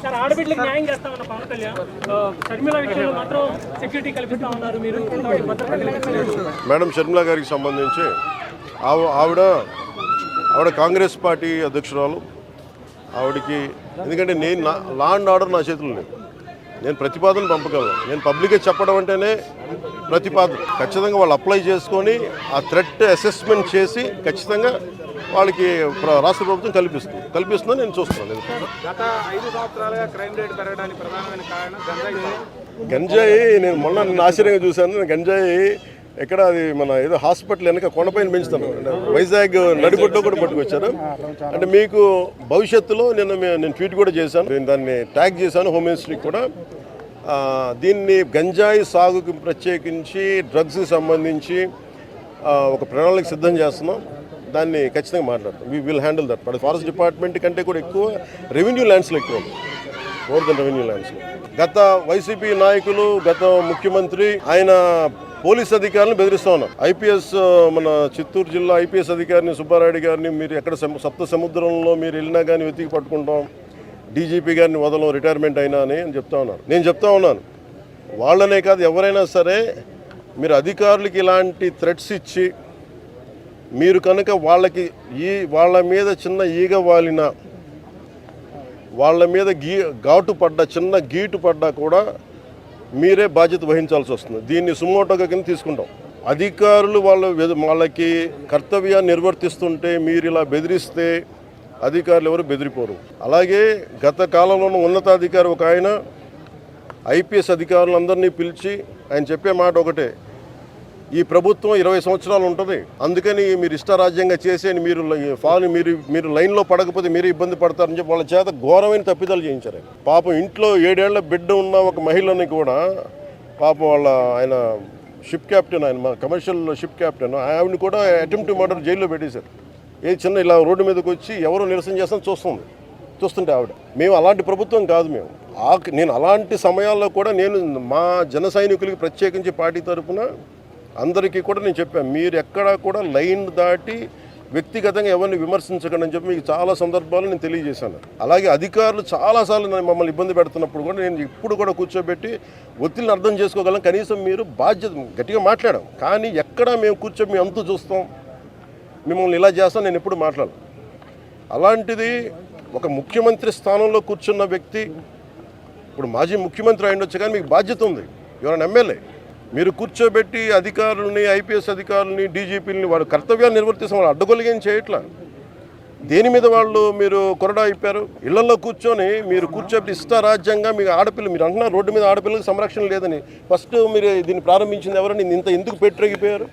ఆడబిడ్డలకు న్యాయం చేస్తామన్న పవన్ కళ్యాణ్ షర్మిల విషయంలో మాత్రం సెక్యూరిటీ కల్పిస్తా ఉన్నారు మీరు. మేడం షర్మిల గారికి సంబంధించి ఆవిడ కాంగ్రెస్ పార్టీ అధ్యక్షురాలు. ఆవిడకి ఎందుకంటే నేను లా అండ్ ఆర్డర్ నా చేతుల్లో లేదు. నేను ప్రతిపాదన పంపగలను. నేను పబ్లిక్గా చెప్పడం అంటేనే ప్రతిపాదన. ఖచ్చితంగా వాళ్ళు అప్లై చేసుకొని ఆ థ్రెట్ అసెస్మెంట్ చేసి ఖచ్చితంగా వాళ్ళకి రాష్ట్ర ప్రభుత్వం కల్పిస్తుందని నేను చూస్తున్నాను. గత 5 సంవత్సరాలుగా క్రైమ్ రేట్ పెరగడానికి ప్రధానమైన కారణం గంజాయి. నేను మొన్న ఆశ్చర్యంగా చూశాను. గంజాయి ఎక్కడ అది మన ఏదో హాస్పిటల్ వెనక కొండపైన పెంచుతాను. వైజాగ్ నడిబొడ్డో కూడా పట్టుకొచ్చారు. అంటే మీకు భవిష్యత్తులో నేను ట్వీట్ కూడా చేశాను. నేను దాన్ని ట్యాగ్ చేశాను హోమ్ మినిస్ట్రీకి కూడా. దీన్ని గంజాయి సాగుకి ప్రత్యేకించి డ్రగ్స్కి సంబంధించి ఒక ప్రణాళిక సిద్ధం చేస్తున్నాం. దాన్ని ఖచ్చితంగా మాట్లాడతాం. We will handle that. But forest department కంటే కూడా ఎక్కువ రెవెన్యూ ల్యాండ్స్లో ఎక్కువ ఉంది, మోర్ దెన్ రెవెన్యూ ల్యాండ్స్లో. గత వైసీపీ నాయకులు, గత ముఖ్యమంత్రి ఆయన పోలీస్ అధికారులను బెదిరిస్తూ ఉన్నారు. ఐపీఎస్ మన చిత్తూరు జిల్లా ఐపీఎస్ అధికారిని సుబ్బారెడ్డి గారిని మీరు ఎక్కడ సప్త సముద్రంలో మీరు వెళ్ళినా కానీ వెతికి పట్టుకుంటాం, డీజీపీ గారిని వదలం రిటైర్మెంట్ అయినా అని చెప్తా ఉన్నారు. నేను చెప్తా ఉన్నాను, వాళ్ళనే కాదు ఎవరైనా సరే మీరు అధికారులకి ఇలాంటి థ్రెట్స్ ఇచ్చి మీరు కనుక వాళ్ళ మీద చిన్న ఈగ వాలిన, వాళ్ళ మీద ఘాటు పడ్డా, చిన్న గీటు పడ్డా కూడా మీరే బాధ్యత వహించాల్సి వస్తుంది. దీన్ని సుమోటోగా కింద తీసుకుంటాం. అధికారులు వాళ్ళకి కర్తవ్యాన్ని నిర్వర్తిస్తుంటే మీరు ఇలా బెదిరిస్తే అధికారులు ఎవరు బెదిరిపోరు. అలాగే గత కాలంలో ఉన్నతాధికారి ఒక ఆయన ఐపీఎస్ అధికారులందరినీ పిలిచి ఆయన చెప్పే మాట ఒకటే, ఈ ప్రభుత్వం 20 సంవత్సరాలు ఉంటుంది, అందుకని మీరు ఇష్టారాజ్యంగా చేసేని మీరు లైన్లో పడకపోతే మీరే ఇబ్బంది పడతారని చెప్పి వాళ్ళ చేత ఘోరమైన తప్పిదాలు చేయించారు. పాపం ఇంట్లో 7 ఏళ్ల బిడ్డ ఉన్న ఒక మహిళని కూడా పాపం ఆయన షిప్ క్యాప్టెన్, ఆయన మా కమర్షియల్ షిప్ క్యాప్టెన్, ఆవిడని కూడా అటెంప్ట్ మర్డర్ జైల్లో పెట్టేశారు. చిన్న ఇలా రోడ్డు మీదకి వచ్చి ఎవరో నిరసన చేస్తాను చూస్తుంటే ఆవిడ. మేము అలాంటి ప్రభుత్వం కాదు. నేను అలాంటి సమయాల్లో కూడా నేను మా జన సైనికులకి ప్రత్యేకించి పార్టీ తరఫున అందరికీ కూడా నేను చెప్పాను, మీరు ఎక్కడా కూడా లైన్ దాటి వ్యక్తిగతంగా ఎవరిని విమర్శించకండి అని చెప్పి మీకు చాలా సందర్భాలు నేను తెలియజేశాను. అలాగే అధికారులు చాలాసార్లు మమ్మల్ని ఇబ్బంది పెడుతున్నప్పుడు కూడా నేను ఇప్పుడు కూడా కూర్చోబెట్టి ఒత్తిడిని అర్థం చేసుకోగలం. కనీసం మీరు బాధ్యత గట్టిగా మాట్లాడాం, కానీ ఎక్కడా మేము మీ అంతు చూస్తాం, మిమ్మల్ని ఇలా చేస్తాం నేను ఎప్పుడు మాట్లాడను. అలాంటిది ఒక ముఖ్యమంత్రి స్థానంలో కూర్చున్న వ్యక్తి, ఇప్పుడు మాజీ ముఖ్యమంత్రి అయ్యుండొచ్చు, కానీ మీకు బాధ్యత ఉంది. ఎవరైనా ఎమ్మెల్యే మీరు కూర్చోబెట్టి అధికారులని, ఐపీఎస్ అధికారులని, డీజీపీలని వాళ్ళ కర్తవ్యాన్ని నిర్వర్తిస్తాం. వాళ్ళు అడ్డగొలిగేం చేయట్లా. దేని మీద మీరు కొరడా అయిపోయారు? ఇళ్లలో కూర్చొని మీరు కూర్చోబెట్టి ఇష్టారాజ్యంగా మీకు ఆడపిల్ల, మీరు అంటున్నారు రోడ్డు మీద ఆడపిల్లలకు సంరక్షణ లేదని. ఫస్ట్ మీరు దీన్ని ప్రారంభించింది ఎవరని ఇంత ఎందుకు పెట్టిరెగిపోయారు?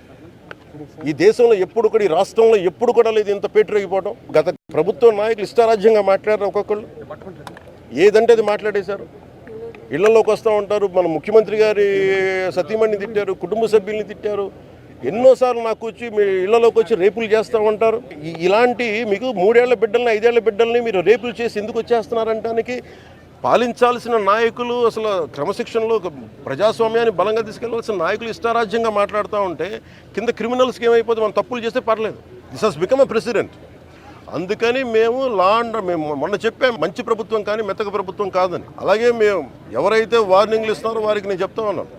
ఈ దేశంలో ఎప్పుడు కూడా, ఈ రాష్ట్రంలో ఎప్పుడు కూడా లేదు ఇంత పేటరేగిపోవడం. గత ప్రభుత్వ నాయకులు ఇష్టారాజ్యంగా మాట్లాడారు. ఒక్కొక్కళ్ళు ఏదంటే అది మాట్లాడేశారు. ఇళ్లలోకి వస్తూ ఉంటారు. మన ముఖ్యమంత్రి గారి సతీమణిని తిట్టారు, కుటుంబ సభ్యుల్ని తిట్టారు. ఎన్నోసార్లు నాకు వచ్చి మీ ఇళ్లలోకి వచ్చి రేపులు చేస్తూ ఉంటారు. ఇలాంటి మీకు 3 ఏళ్ల బిడ్డల్ని, 5 ఏళ్ల బిడ్డల్ని మీరు రేపులు చేసి ఎందుకు వచ్చేస్తున్నారంటానికి పాలించాల్సిన నాయకులు, అసలు క్రమశిక్షణలో ప్రజాస్వామ్యాన్ని బలంగా తీసుకెళ్లాల్సిన నాయకులు ఇష్టారాజ్యంగా మాట్లాడుతూ ఉంటే కింద క్రిమినల్స్కి ఏమైపోతే మనం తప్పులు చేస్తే పర్లేదు. This has become a president. అందుకని మేము మొన్న చెప్పాం, మంచి ప్రభుత్వం కానీ మెత్తక ప్రభుత్వం కాదని. అలాగే మేము ఎవరైతే వార్నింగ్లు ఇస్తున్నారో వారికి నేను చెప్తా ఉన్నాను,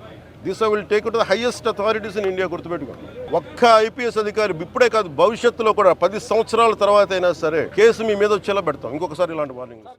this I will take to the highest authorities in India. గుర్తుపెట్టుకోండి, ఒక్క ఐపీఎస్ అధికారి ఇప్పుడే కాదు, భవిష్యత్తులో కూడా 10 సంవత్సరాల తర్వాత అయినా సరే కేసు మీ మీద వచ్చేలా పెడతాం ఇంకొకసారి ఇలాంటి వార్నింగ్లు.